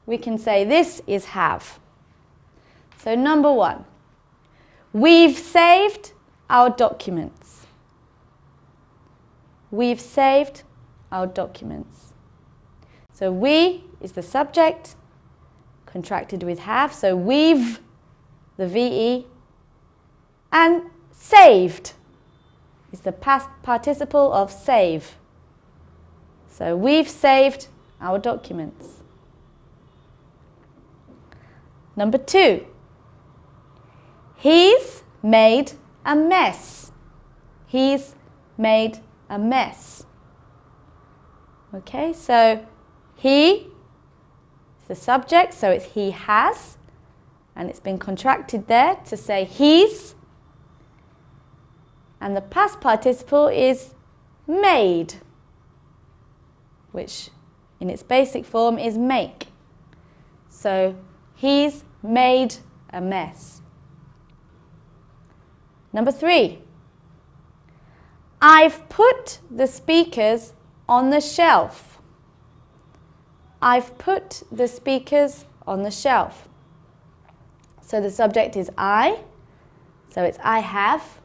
we can say this is have. So number 1, we've saved our documents. We've saved our documents. So we is the subject, contracted with have, so we've, the VE, and saved is the past participle of save. So we've saved our documents. Number 2, he's made a mess. He's made a mess. Okay, so he is the subject, so it's he has, and it's been contracted there to say he's, and the past participle is made, which in its basic form is make. So he's made a mess. Number 3, I've put the speakers on the shelf. I've put the speakers on the shelf. So the subject is I, so it's I have,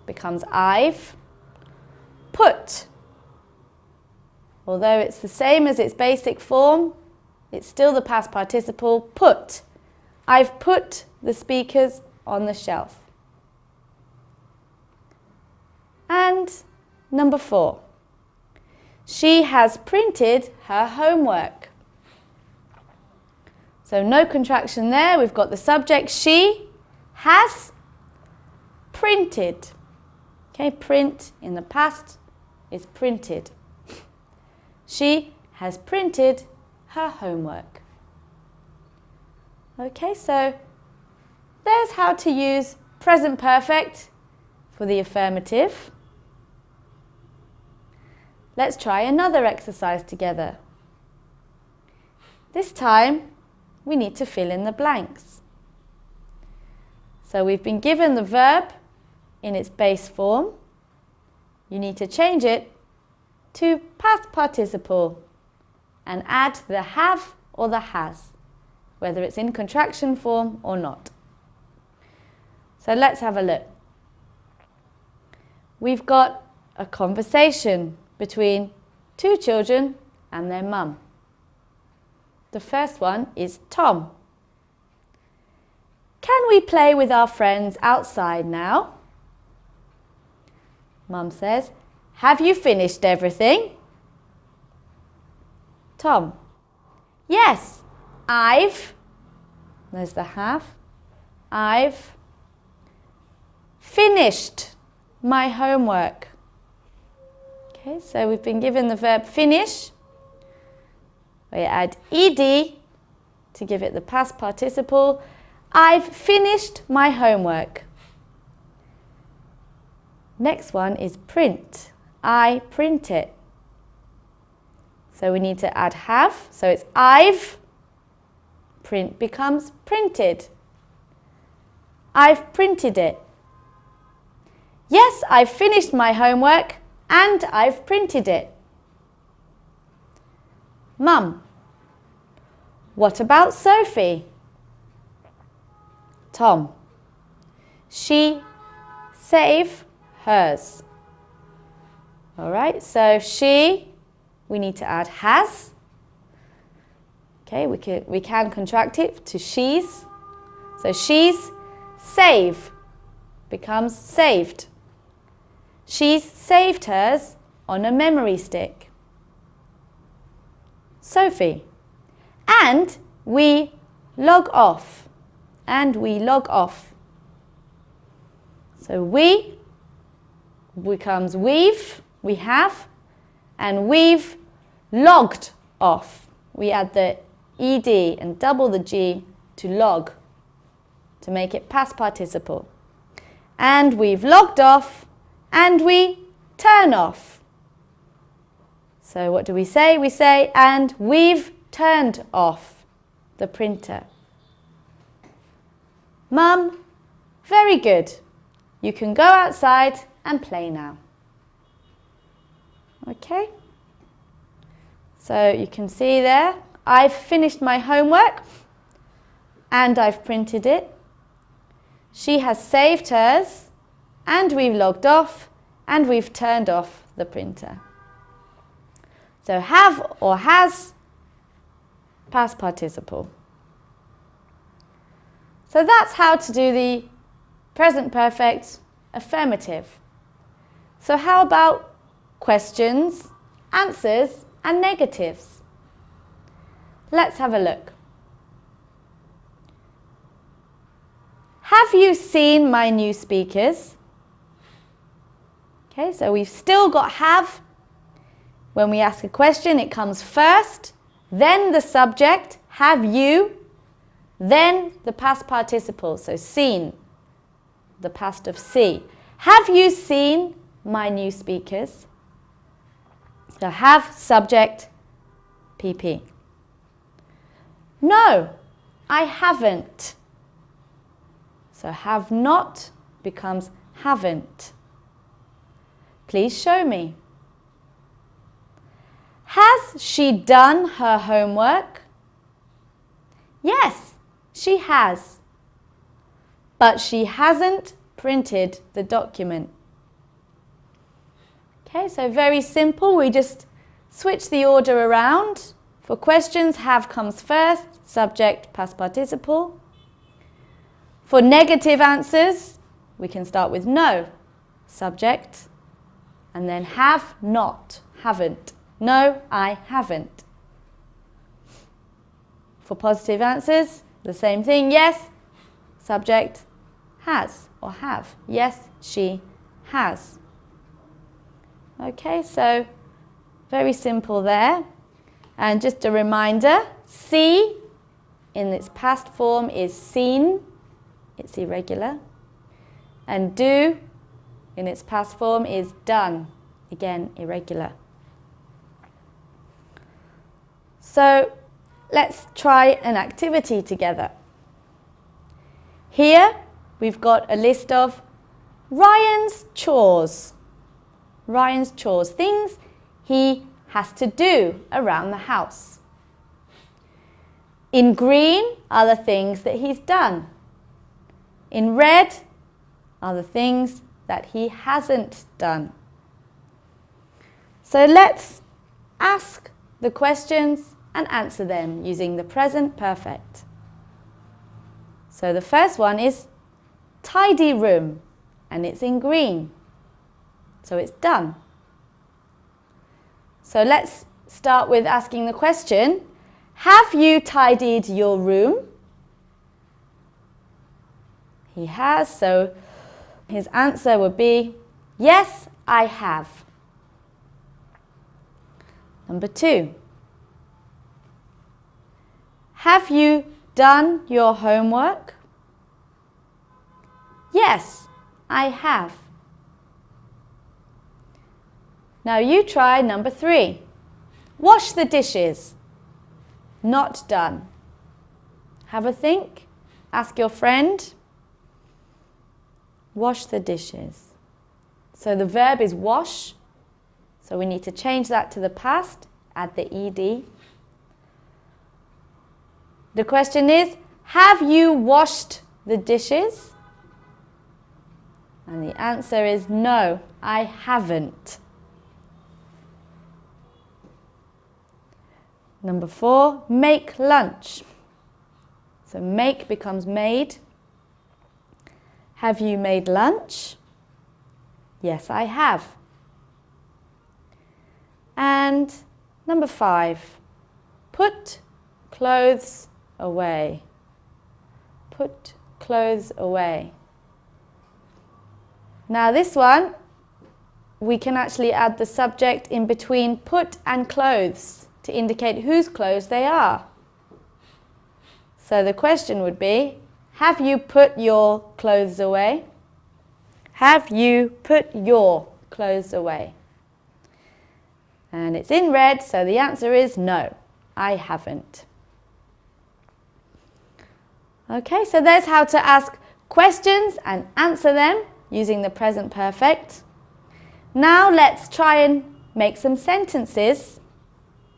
becomes I've put. Although it's the same as its basic form, it's still the past participle, put. I've put the speakers on the shelf. And number 4, she has printed her homework. So no contraction there, we've got the subject, she has printed. Okay, print in the past is printed. She has printed her homework. Okay, so there's how to use present perfect for the affirmative. Let's try another exercise together. This time, we need to fill in the blanks. So we've been given the verb in its base form. You need to change it to past participle and add the have or the has, whether it's in contraction form or not. So let's have a look. We've got a conversation between 2 children and their mum. The first one is Tom. Can we play with our friends outside now? Mum says, have you finished everything? Tom, yes, there's the have, I've finished my homework. Okay, so we've been given the verb finish. We add ed to give it the past participle. I've finished my homework. Next one is print. I print it. So we need to add have. So it's I've. Print becomes printed. I've printed it. Yes, I've finished my homework and I've printed it. Mum, what about Sophie? Tom, she save hers. All right, so she, we need to add has. Okay, we can contract it to she's. So she's save becomes saved. She's saved hers on a memory stick. Sophie. And we log off. And we log off. So we becomes we've, we have, and we've logged off. We add the ed and double the g to log to make it past participle. And we've logged off and we turn off. So what do we say? We say, and we've turned off the printer. Mum, very good. You can go outside and play now. Okay? So you can see there, I've finished my homework and I've printed it. She has saved hers and we've logged off and we've turned off the printer. So have or has, past participle. So that's how to do the present perfect affirmative. So how about questions, answers and negatives? Let's have a look. Have you seen my new speakers? Okay, so we've still got have. When we ask a question, it comes first, then the subject, have you, then the past participle, so seen, the past of see. Have you seen my new speakers? So have, subject, PP. No, I haven't. So have not becomes haven't. Please show me. Has she done her homework? Yes, she has. But she hasn't printed the document. Okay, so very simple. We just switch the order around. For questions, have comes first, subject, past participle. For negative answers, we can start with no, subject, and then have, not, haven't. No, I haven't. For positive answers, the same thing. Yes, subject, has or have. Yes, she has. Okay, so very simple there. And just a reminder, see in its past form is seen. It's irregular. And do in its past form is done. Again, irregular. So let's try an activity together. Here we've got a list of Ryan's chores. Ryan's chores, things he has to do around the house. In green are the things that he's done. In red are the things that he hasn't done. So let's ask the questions and answer them using the present perfect. So the first one is tidy room, and it's in green. So it's done. So let's start with asking the question, have you tidied your room? He has, so his answer would be, yes, I have. Number 2. Have you done your homework? Yes, I have. Now you try number 3. Wash the dishes. Not done. Have a think. Ask your friend. Wash the dishes. So the verb is wash. So we need to change that to the past. Add the ed. The question is, have you washed the dishes? And the answer is no, I haven't. Number 4, make lunch. So make becomes made. Have you made lunch? Yes, I have. And number 5, put clothes away. Put clothes away. Now this one, we can actually add the subject in between put and clothes to indicate whose clothes they are. So the question would be, have you put your clothes away? Have you put your clothes away? And it's in red, so the answer is no, I haven't. Okay, so there's how to ask questions and answer them using the present perfect. Now let's try and make some sentences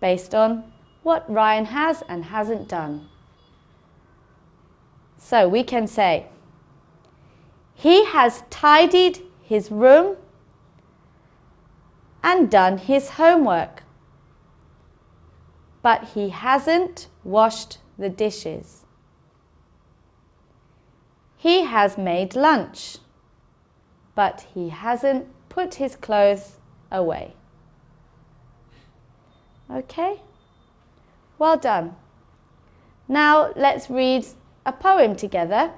based on what Ryan has and hasn't done. So we can say, he has tidied his room and done his homework, but he hasn't washed the dishes. He has made lunch, but he hasn't put his clothes away. Okay? Well done. Now let's read a poem together,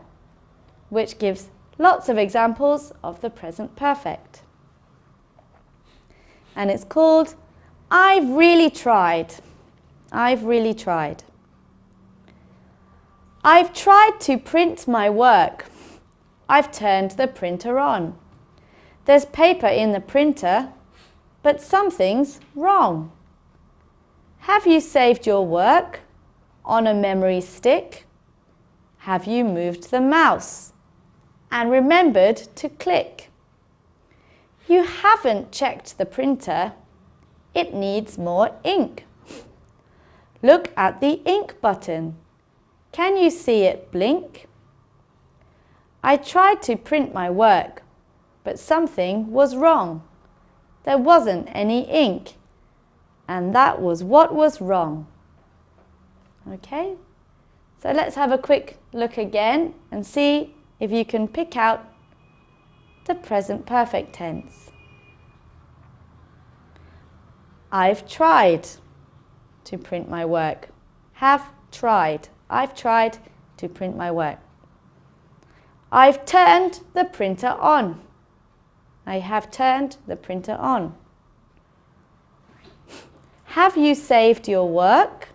which gives lots of examples of the present perfect. And it's called, I've Really Tried. I've really tried. I've tried to print my work. I've turned the printer on. There's paper in the printer, but something's wrong. Have you saved your work on a memory stick? Have you moved the mouse and remembered to click? You haven't checked the printer. It needs more ink. Look at the ink button. Can you see it blink? I tried to print my work, but something was wrong. There wasn't any ink, and that was what was wrong. Okay, so let's have a quick look again and see if you can pick out the present perfect tense. I've tried to print my work. Have tried. I've tried to print my work. I've turned the printer on. I have turned the printer on. Have you saved your work